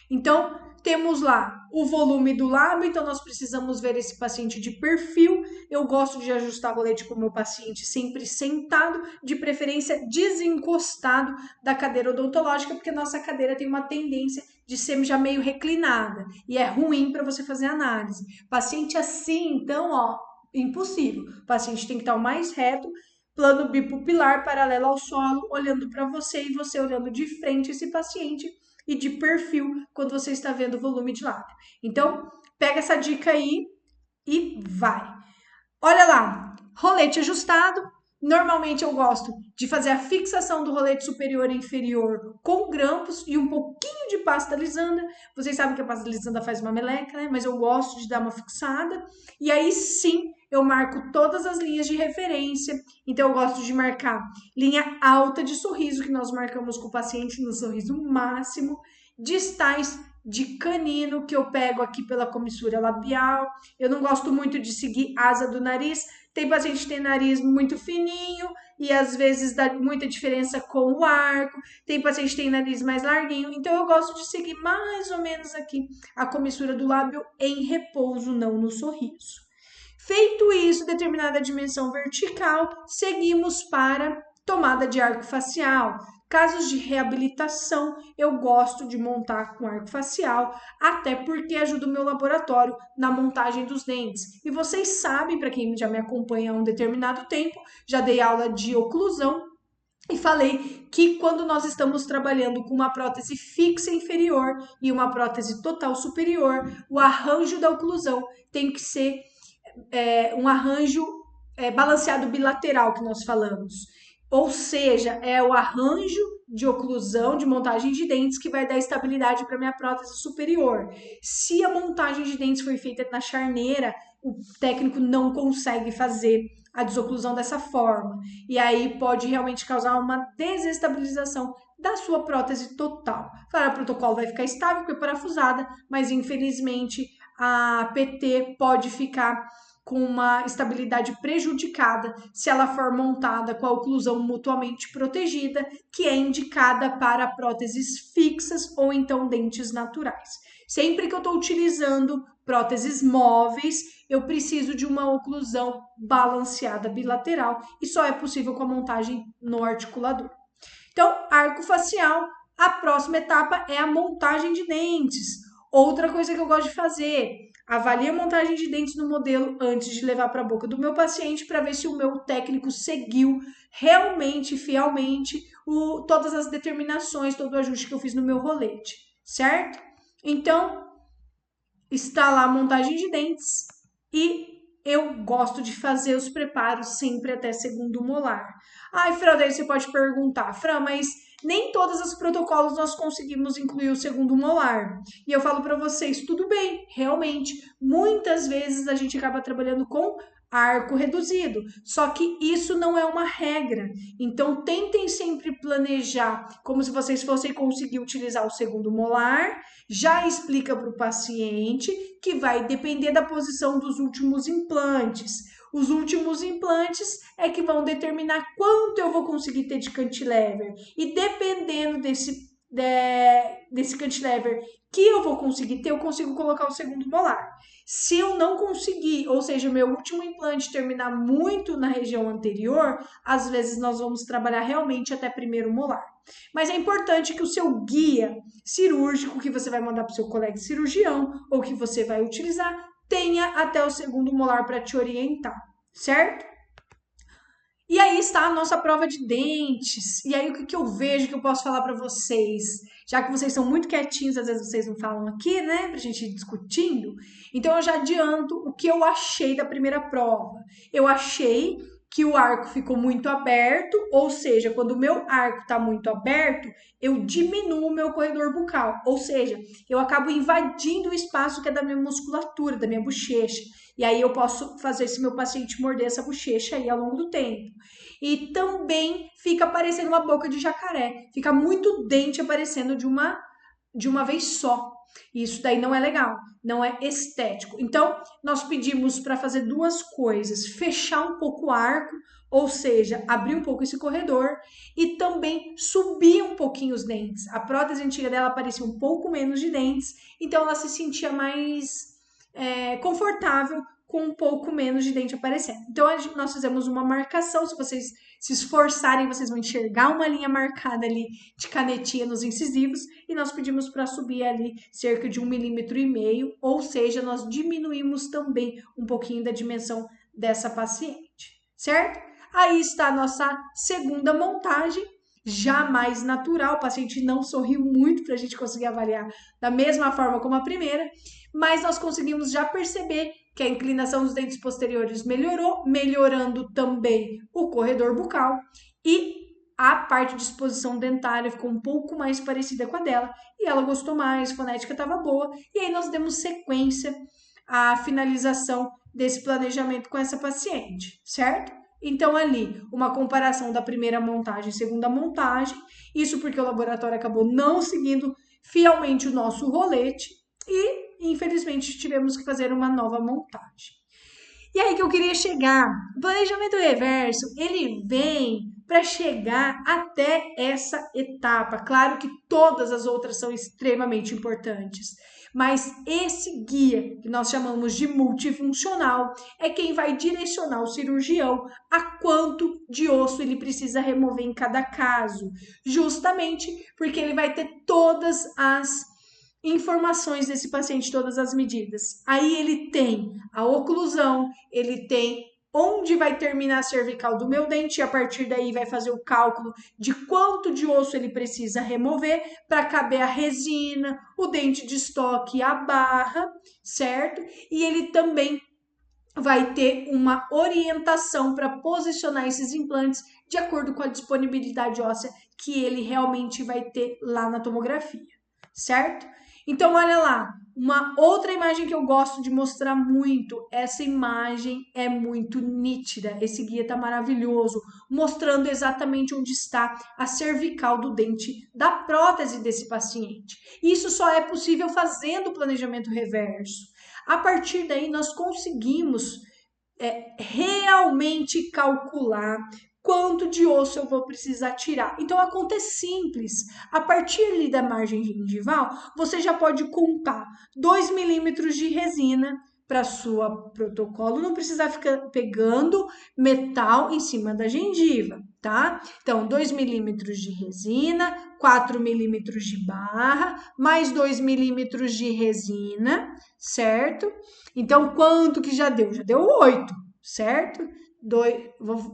Então, temos lá o volume do lábio, então nós precisamos ver esse paciente de perfil. Eu gosto de ajustar o rolete com o meu paciente sempre sentado, de preferência desencostado da cadeira odontológica, porque nossa cadeira tem uma tendência de ser já meio reclinada e é ruim para você fazer análise. Paciente assim, então, ó, impossível. O paciente tem que estar o mais reto, plano bipupilar, paralelo ao solo, olhando para você e você olhando de frente esse paciente e de perfil quando você está vendo o volume de lábio. Então, pega essa dica aí e vai. Olha lá, rolete ajustado. Normalmente eu gosto de fazer a fixação do rolete superior e inferior com grampos e um pouquinho de pasta lisandra. Vocês sabem que a pasta lisandra faz uma meleca, né? Mas eu gosto de dar uma fixada. E aí sim, eu marco todas as linhas de referência. Então eu gosto de marcar linha alta de sorriso, que nós marcamos com o paciente no sorriso máximo, distais de canino, que eu pego aqui pela comissura labial. Eu não gosto muito de seguir asa do nariz. Tem paciente que tem nariz muito fininho e às vezes dá muita diferença com o arco. Tem paciente que tem nariz mais larguinho. Então eu gosto de seguir mais ou menos aqui a comissura do lábio em repouso, não no sorriso. Feito isso, determinada dimensão vertical, seguimos para tomada de arco facial. Casos de reabilitação, eu gosto de montar com arco facial, até porque ajuda o meu laboratório na montagem dos dentes. E vocês sabem, para quem já me acompanha há um determinado tempo, já dei aula de oclusão e falei que quando nós estamos trabalhando com uma prótese fixa inferior e uma prótese total superior, o arranjo da oclusão tem que ser um arranjo balanceado bilateral que nós falamos. Ou seja, é o arranjo de oclusão, de montagem de dentes que vai dar estabilidade para minha prótese superior. Se a montagem de dentes foi feita na charneira, o técnico não consegue fazer a desoclusão dessa forma. E aí pode realmente causar uma desestabilização da sua prótese total. Claro, o protocolo vai ficar estável porque é parafusada, mas infelizmente a PT pode ficar com uma estabilidade prejudicada se ela for montada com a oclusão mutuamente protegida, que é indicada para próteses fixas ou então dentes naturais. Sempre que eu estou utilizando próteses móveis, eu preciso de uma oclusão balanceada bilateral e só é possível com a montagem no articulador. Então, arco facial, a próxima etapa é a montagem de dentes. Outra coisa que eu gosto de fazer, avalie a montagem de dentes no modelo antes de levar para a boca do meu paciente para ver se o meu técnico seguiu realmente, fielmente, todas as determinações, todo o ajuste que eu fiz no meu rolete, certo? Então, está lá a montagem de dentes e eu gosto de fazer os preparos sempre até segundo molar. Ai, Fran, daí você pode perguntar, Fran, mas nem todos os protocolos nós conseguimos incluir o segundo molar. E eu falo para vocês, tudo bem, realmente, muitas vezes a gente acaba trabalhando com arco reduzido, só que isso não é uma regra. Então, tentem sempre planejar como se vocês fossem conseguir utilizar o segundo molar. Já explica para o paciente que vai depender da posição dos últimos implantes. Os últimos implantes é que vão determinar quanto eu vou conseguir ter de cantilever. E dependendo desse cantilever que eu vou conseguir ter, eu consigo colocar o segundo molar. Se eu não conseguir, ou seja, o meu último implante terminar muito na região anterior, às vezes nós vamos trabalhar realmente até primeiro molar. Mas é importante que o seu guia cirúrgico, que você vai mandar para o seu colega cirurgião, ou que você vai utilizar, tenha até o segundo molar para te orientar, certo? E aí está a nossa prova de dentes. E aí o que eu vejo que eu posso falar para vocês? Já que vocês são muito quietinhos, às vezes vocês não falam aqui, né, pra gente ir discutindo. Então eu já adianto o que eu achei da primeira prova. Eu achei que o arco ficou muito aberto, ou seja, quando o meu arco está muito aberto, eu diminuo o meu corredor bucal, ou seja, eu acabo invadindo o espaço que é da minha musculatura, da minha bochecha. E aí eu posso fazer esse meu paciente morder essa bochecha aí ao longo do tempo. E também fica parecendo uma boca de jacaré. Fica muito dente aparecendo de uma vez só. Isso daí não é legal, não é estético. Então, nós pedimos para fazer duas coisas: fechar um pouco o arco, ou seja, abrir um pouco esse corredor e também subir um pouquinho os dentes. A prótese antiga dela parecia um pouco menos de dentes, então ela se sentia mais confortável com um pouco menos de dente aparecendo. Então, nós fizemos uma marcação. Se vocês se esforçarem, vocês vão enxergar uma linha marcada ali de canetinha nos incisivos. E nós pedimos para subir ali cerca de 1,5 milímetro, ou seja, nós diminuímos também um pouquinho da dimensão dessa paciente, certo? Aí está a nossa segunda montagem, já mais natural. O paciente não sorriu muito para a gente conseguir avaliar da mesma forma como a primeira, mas nós conseguimos já perceber que a inclinação dos dentes posteriores melhorou, melhorando também o corredor bucal e a parte de exposição dentária ficou um pouco mais parecida com a dela e ela gostou mais, a fonética estava boa e aí nós demos sequência à finalização desse planejamento com essa paciente, certo? Então, ali, uma comparação da primeira montagem e segunda montagem, isso porque o laboratório acabou não seguindo fielmente o nosso rolete e infelizmente tivemos que fazer uma nova montagem. E aí que eu queria chegar, o planejamento reverso, ele vem para chegar até essa etapa. Claro que todas as outras são extremamente importantes, mas esse guia, que nós chamamos de multifuncional, é quem vai direcionar o cirurgião a quanto de osso ele precisa remover em cada caso, justamente porque ele vai ter todas as informações desse paciente, todas as medidas. Aí ele tem a oclusão, ele tem onde vai terminar a cervical do meu dente, e a partir daí vai fazer o cálculo de quanto de osso ele precisa remover para caber a resina, o dente de estoque e a barra, certo? E ele também vai ter uma orientação para posicionar esses implantes de acordo com a disponibilidade óssea que ele realmente vai ter lá na tomografia, certo? Então, olha lá, uma outra imagem que eu gosto de mostrar muito. Essa imagem é muito nítida. Esse guia tá maravilhoso, mostrando exatamente onde está a cervical do dente da prótese desse paciente. Isso só é possível fazendo o planejamento reverso. A partir daí, nós conseguimos realmente calcular quanto de osso eu vou precisar tirar. Então, a conta é simples. A partir ali da margem gengival, você já pode contar 2 milímetros de resina para sua protocolo, não precisar ficar pegando metal em cima da gengiva, tá? Então, 2 milímetros de resina, 4 milímetros de barra, mais 2 milímetros de resina, certo? Então, quanto que já deu? Já deu 8, certo?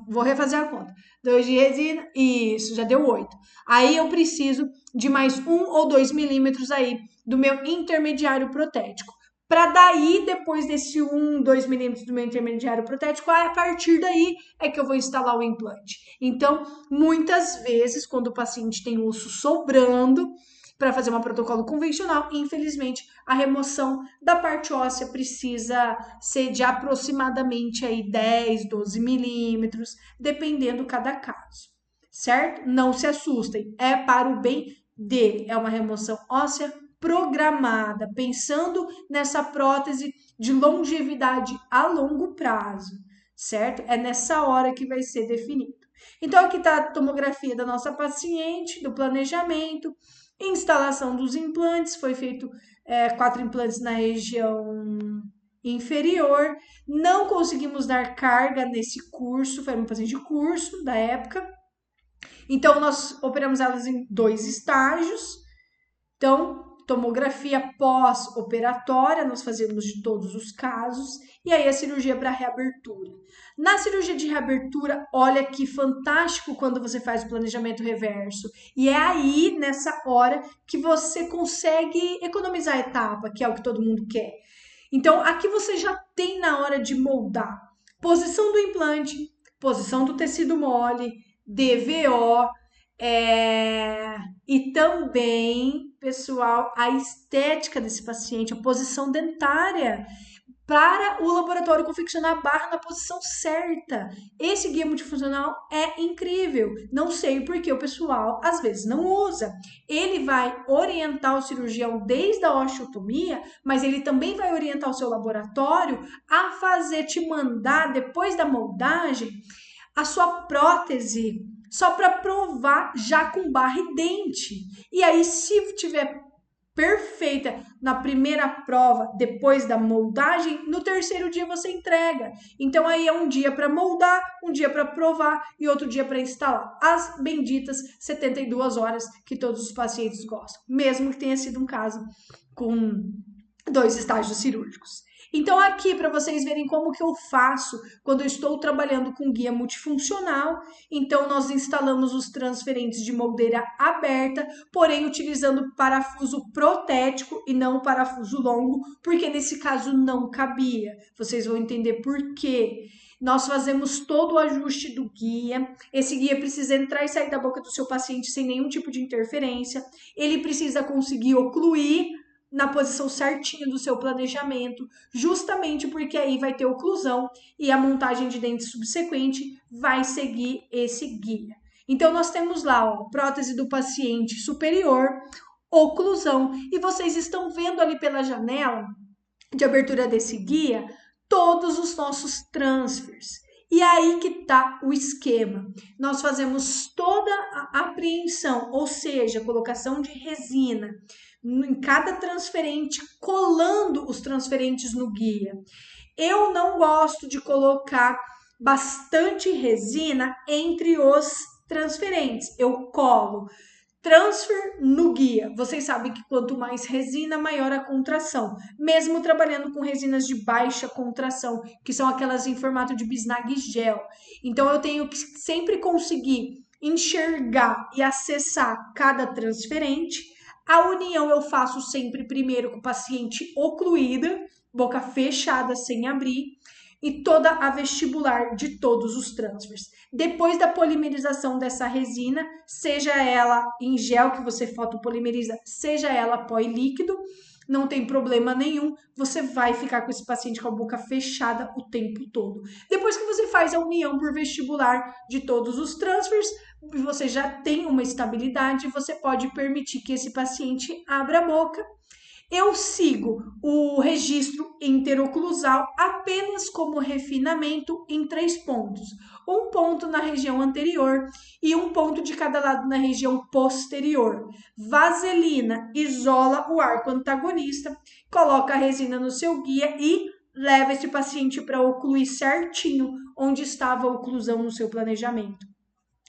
Vou refazer a conta. 2 de resina, isso, já deu 8. Aí eu preciso de mais 1 ou 2 milímetros aí do meu intermediário protético. Para daí, depois desse 1, 2 milímetros do meu intermediário protético, a partir daí é que eu vou instalar o implante. Então, muitas vezes, quando o paciente tem osso sobrando, para fazer um protocolo convencional, infelizmente, a remoção da parte óssea precisa ser de aproximadamente aí 10, 12 milímetros, dependendo cada caso, certo? Não se assustem, é para o bem dele, é uma remoção óssea programada, pensando nessa prótese de longevidade a longo prazo, certo? É nessa hora que vai ser definido. Então, aqui está a tomografia da nossa paciente, do planejamento, instalação dos implantes, foi feito 4 implantes na região inferior. Não conseguimos dar carga nesse curso, foi uma paciente de curso da época. Então, nós operamos elas em 2 estágios. Então, tomografia pós-operatória, nós fazemos de todos os casos, e aí a cirurgia para reabertura. Na cirurgia de reabertura, olha que fantástico quando você faz o planejamento reverso. E é aí, nessa hora, que você consegue economizar a etapa, que é o que todo mundo quer. Então, aqui você já tem na hora de moldar posição do implante, posição do tecido mole, DVO, e também, pessoal, a estética desse paciente, a posição dentária, para o laboratório confeccionar a barra na posição certa. Esse guia multifuncional é incrível. Não sei porque o pessoal às vezes não usa. Ele vai orientar o cirurgião desde a osteotomia, mas ele também vai orientar o seu laboratório a fazer, te mandar, depois da moldagem, a sua prótese, só para provar já com barra e dente. E aí, se tiver perfeita na primeira prova, depois da moldagem, no terceiro dia você entrega. Então aí é um dia para moldar, um dia para provar e outro dia para instalar. As benditas 72 horas que todos os pacientes gostam, mesmo que tenha sido um caso com 2 estágios cirúrgicos. Então aqui para vocês verem como que eu faço quando eu estou trabalhando com guia multifuncional, então nós instalamos os transferentes de moldeira aberta, porém utilizando parafuso protético e não parafuso longo, porque nesse caso não cabia. Vocês vão entender por quê. Nós fazemos todo o ajuste do guia. Esse guia precisa entrar e sair da boca do seu paciente sem nenhum tipo de interferência. Ele precisa conseguir ocluir na posição certinha do seu planejamento, justamente porque aí vai ter oclusão e a montagem de dente subsequente vai seguir esse guia. Então, nós temos lá, ó, prótese do paciente superior, oclusão, e vocês estão vendo ali pela janela de abertura desse guia todos os nossos transfers. E aí que tá o esquema. Nós fazemos toda a apreensão, ou seja, colocação de resina em cada transferente, colando os transferentes no guia. Eu não gosto de colocar bastante resina entre os transferentes. Eu colo transfer no guia. Vocês sabem que quanto mais resina, maior a contração. Mesmo trabalhando com resinas de baixa contração, que são aquelas em formato de bisnag gel. Então, eu tenho que sempre conseguir enxergar e acessar cada transferente. A união eu faço sempre primeiro com o paciente ocluída, boca fechada sem abrir, e toda a vestibular de todos os transfers. Depois da polimerização dessa resina, seja ela em gel que você fotopolimeriza, seja ela pó e líquido, não tem problema nenhum, você vai ficar com esse paciente com a boca fechada o tempo todo. Depois que você faz a união por vestibular de todos os transfers, você já tem uma estabilidade, você pode permitir que esse paciente abra a boca. Eu sigo o registro interoclusal apenas como refinamento em 3 pontos. Um ponto na região anterior e um ponto de cada lado na região posterior. Vaselina isola o arco antagonista, coloca a resina no seu guia e leva esse paciente para ocluir certinho onde estava a oclusão no seu planejamento.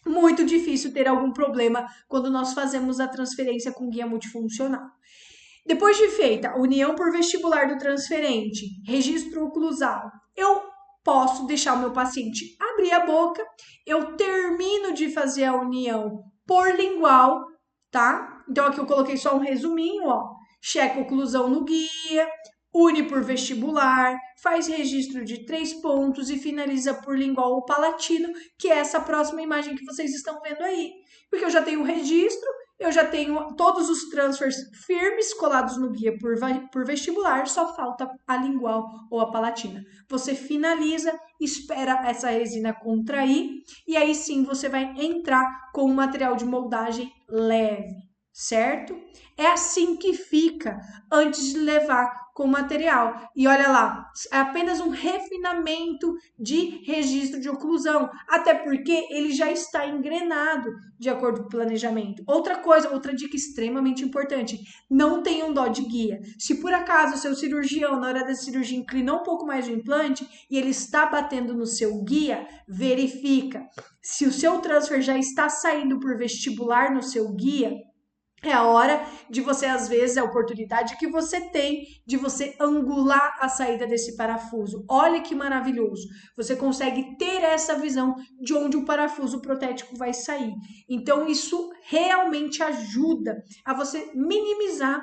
Muito difícil ter algum problema quando nós fazemos a transferência com guia multifuncional. Depois de feita a união por vestibular do transferente, registro oclusal, eu posso deixar o meu paciente abrir a boca, eu termino de fazer a união por lingual, tá? Então aqui eu coloquei só um resuminho, ó. Checa a oclusão no guia, une por vestibular, faz registro de 3 pontos e finaliza por lingual ou palatino, que é essa próxima imagem que vocês estão vendo aí. Porque eu já tenho o registro, eu já tenho todos os transfers firmes colados no guia por vestibular, só falta a lingual ou a palatina. Você finaliza, espera essa resina contrair e aí sim você vai entrar com um material de moldagem leve, certo? É assim que fica antes de levar com o material. E olha lá, é apenas um refinamento de registro de oclusão, até porque ele já está engrenado de acordo com o planejamento. Outra coisa, outra dica extremamente importante, não tenham dó de guia. Se por acaso o seu cirurgião, na hora da cirurgia, inclinou um pouco mais o implante e ele está batendo no seu guia, verifica. Se o seu transfer já está saindo por vestibular no seu guia, É a hora de você, às vezes, é a oportunidade que você tem de você angular a saída desse parafuso. Olha que maravilhoso. Você consegue ter essa visão de onde o parafuso protético vai sair. Então, isso realmente ajuda a você minimizar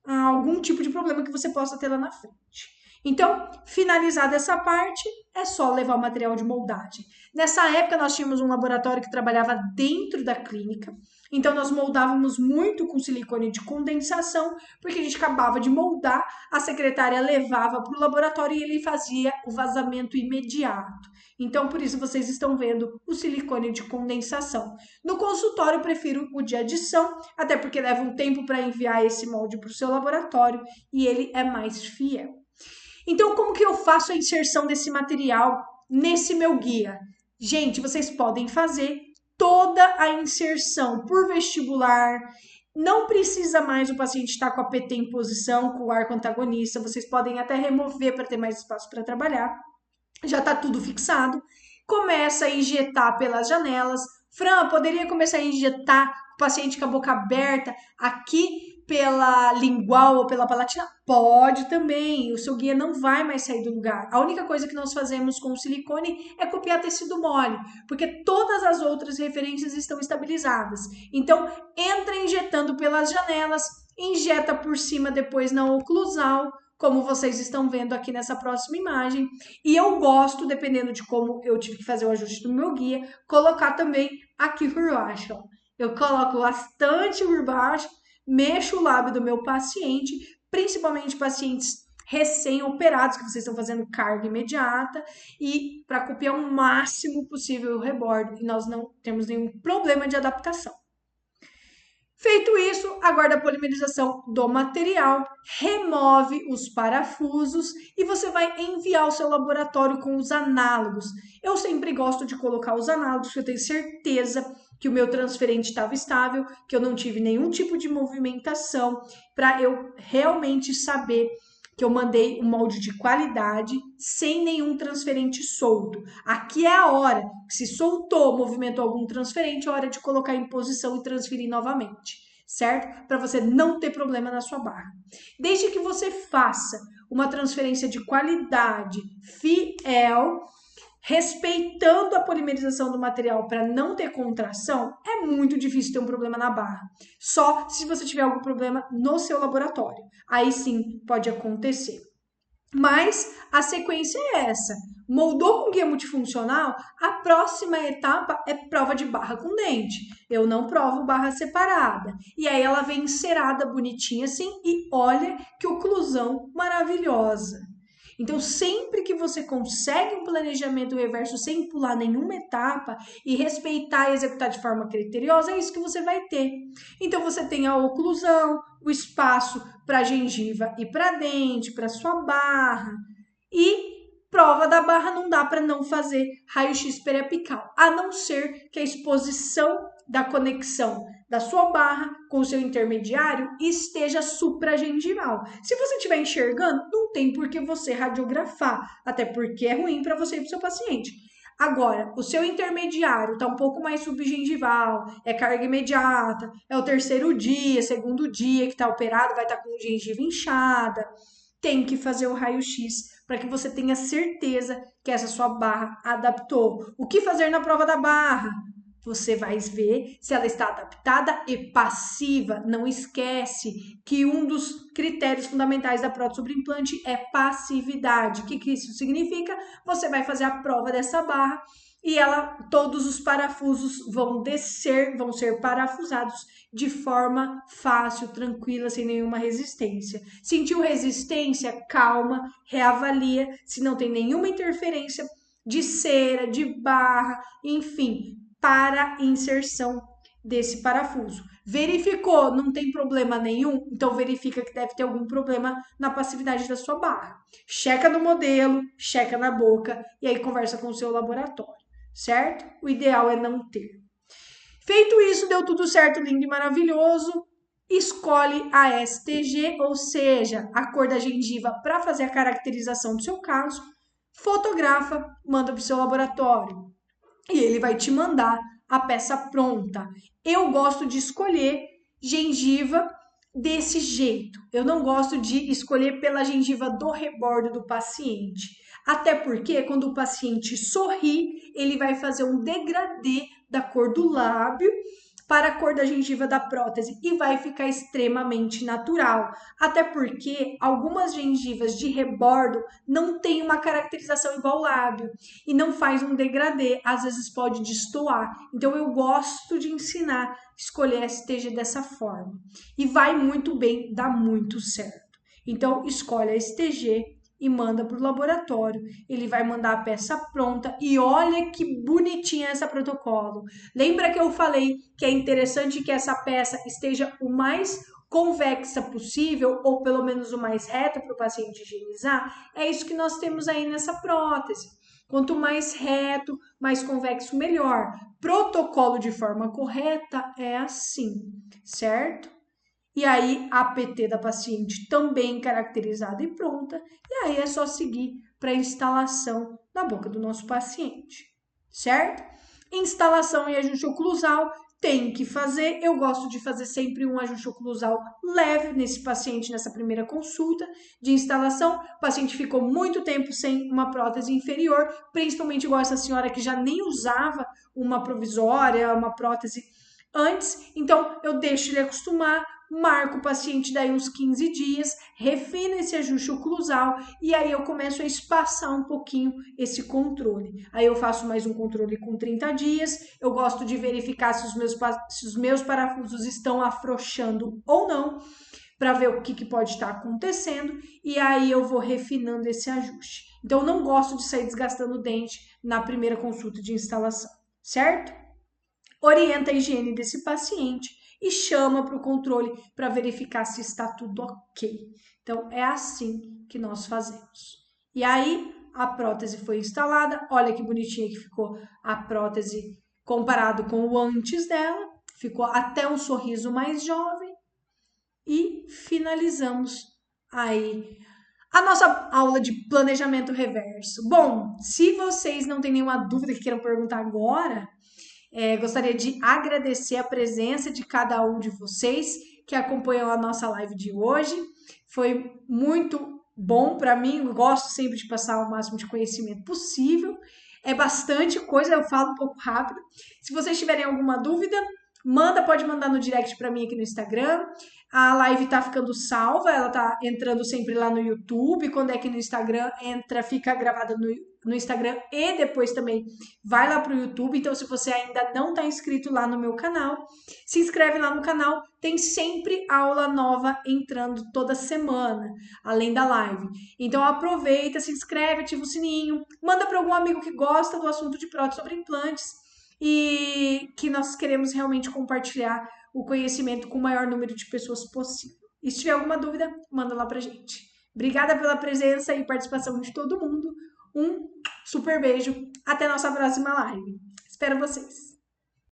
algum tipo de problema que você possa ter lá na frente. Então, finalizada essa parte, é só levar o material de moldagem. Nessa época, nós tínhamos um laboratório que trabalhava dentro da clínica, então nós moldávamos muito com silicone de condensação, porque a gente acabava de moldar, a secretária levava para o laboratório e ele fazia o vazamento imediato. Então, por isso vocês estão vendo o silicone de condensação. No consultório, eu prefiro o de adição, até porque leva um tempo para enviar esse molde para o seu laboratório e ele é mais fiel. Então, como que eu faço a inserção desse material nesse meu guia? Gente, vocês podem fazer toda a inserção por vestibular. Não precisa mais o paciente estar com a PT em posição, com o arco antagonista. Vocês podem até remover para ter mais espaço para trabalhar. Já está tudo fixado. Começa a injetar pelas janelas. Fran, poderia começar a injetar o paciente com a boca aberta aqui pela lingual ou pela palatina? Pode também, o seu guia não vai mais sair do lugar. A única coisa que nós fazemos com o silicone é copiar tecido mole, porque todas as outras referências estão estabilizadas. Então, entra injetando pelas janelas, injeta por cima depois na oclusal, como vocês estão vendo aqui nessa próxima imagem. E eu gosto, dependendo de como eu tive que fazer o ajuste do meu guia, colocar também aqui por baixo. Ó. Eu coloco bastante por baixo, mexo o lábio do meu paciente, principalmente pacientes recém-operados, que vocês estão fazendo carga imediata, e para copiar o máximo possível o rebordo, e nós não temos nenhum problema de adaptação. Feito isso, aguarda a polimerização do material, remove os parafusos e você vai enviar ao seu laboratório com os análogos. Eu sempre gosto de colocar os análogos, porque eu tenho certeza que o meu transferente estava estável, que eu não tive nenhum tipo de movimentação, para eu realmente saber que eu mandei um molde de qualidade sem nenhum transferente solto. Aqui é a hora, se soltou, movimentou algum transferente, é hora de colocar em posição e transferir novamente, certo? Para você não ter problema na sua barra. Desde que você faça uma transferência de qualidade, fiel, respeitando a polimerização do material para não ter contração, é muito difícil ter um problema na barra. Só se você tiver algum problema no seu laboratório. Aí sim pode acontecer. Mas a sequência é essa. Moldou com guia multifuncional, a próxima etapa é prova de barra com dente. Eu não provo barra separada. E aí ela vem encerada bonitinha assim e olha que oclusão maravilhosa. Então, sempre que você consegue um planejamento reverso sem pular nenhuma etapa e respeitar e executar de forma criteriosa, é isso que você vai ter. Então, você tem a oclusão, o espaço para a gengiva e para dente, para sua barra. E prova da barra não dá para não fazer raio-x periapical, a não ser que a exposição da conexão da sua barra com o seu intermediário esteja supragengival. Se você estiver enxergando, não tem por que você radiografar, até porque é ruim para você e para o seu paciente. Agora, o seu intermediário está um pouco mais subgengival, é carga imediata, é o terceiro dia, segundo dia que está operado, vai estar com gengiva inchada. Tem que fazer o raio-x para que você tenha certeza que essa sua barra adaptou. O que fazer na prova da barra? Você vai ver se ela está adaptada e passiva. Não esquece que um dos critérios fundamentais da prótese sobre implante é passividade. O que isso significa? Você vai fazer a prova dessa barra e todos os parafusos vão descer, vão ser parafusados de forma fácil, tranquila, sem nenhuma resistência. Sentiu resistência? Calma, reavalia se não tem nenhuma interferência de cera, de barra, enfim, para inserção desse parafuso. Verificou, não tem problema nenhum, então verifica que deve ter algum problema na passividade da sua barra. Checa no modelo, checa na boca e aí conversa com o seu laboratório, certo? O ideal é não ter. Feito isso, deu tudo certo, lindo e maravilhoso. Escolhe a STG, ou seja, a cor da gengiva para fazer a caracterização do seu caso. Fotografa, manda para o seu laboratório e ele vai te mandar a peça pronta. Eu gosto de escolher gengiva desse jeito. Eu não gosto de escolher pela gengiva do rebordo do paciente. Até porque quando o paciente sorri, ele vai fazer um degradê da cor do lábio para a cor da gengiva da prótese e vai ficar extremamente natural. Até porque algumas gengivas de rebordo não têm uma caracterização igual ao lábio e não faz um degradê, às vezes pode destoar. Então eu gosto de ensinar a escolher STG dessa forma. E vai muito bem, dá muito certo. Então escolhe a STG e manda para o laboratório. Ele vai mandar a peça pronta e olha que bonitinha essa protocolo. Lembra que eu falei que é interessante que essa peça esteja o mais convexa possível, ou pelo menos o mais reta para o paciente higienizar? É isso que nós temos aí nessa prótese. Quanto mais reto, mais convexo, melhor. Protocolo de forma correta é assim, certo? E aí, a PT da paciente também caracterizada e pronta. E aí é só seguir para a instalação na boca do nosso paciente, certo? Instalação e ajuste oclusal tem que fazer. Eu gosto de fazer sempre um ajuste oclusal leve nesse paciente nessa primeira consulta de instalação. O paciente ficou muito tempo sem uma prótese inferior, principalmente igual essa senhora que já nem usava uma provisória, uma prótese antes. Então, eu deixo ele acostumar, marco o paciente daí uns 15 dias, refino esse ajuste oclusal e aí eu começo a espaçar um pouquinho esse controle. Aí eu faço mais um controle com 30 dias, eu gosto de verificar se os meus parafusos estão afrouxando ou não, para ver o que pode estar acontecendo, e aí eu vou refinando esse ajuste. Então, eu não gosto de sair desgastando o dente na primeira consulta de instalação, certo? Orienta a higiene desse paciente e chama para o controle para verificar se está tudo ok. Então, é assim que nós fazemos. E aí, a prótese foi instalada. Olha que bonitinha que ficou a prótese comparado com o antes dela. Ficou até um sorriso mais jovem. E finalizamos aí a nossa aula de planejamento reverso. Bom, se vocês não têm nenhuma dúvida que queiram perguntar agora, gostaria de agradecer a presença de cada um de vocês que acompanhou a nossa live de hoje. Foi muito bom para mim, eu gosto sempre de passar o máximo de conhecimento possível. É bastante coisa, eu falo um pouco rápido. Se vocês tiverem alguma dúvida, pode mandar no direct para mim aqui no Instagram. A live tá ficando salva, ela tá entrando sempre lá no YouTube. Quando é que no Instagram fica gravada no Instagram e depois também vai lá pro YouTube. Então, se você ainda não tá inscrito lá no meu canal, se inscreve lá no canal. Tem sempre aula nova entrando toda semana, além da live. Então, aproveita, se inscreve, ativa o sininho, manda para algum amigo que gosta do assunto de prótese sobre implantes e que nós queremos realmente compartilhar o conhecimento com o maior número de pessoas possível. E se tiver alguma dúvida, manda lá pra gente. Obrigada pela presença e participação de todo mundo. Um super beijo. Até a nossa próxima live. Espero vocês.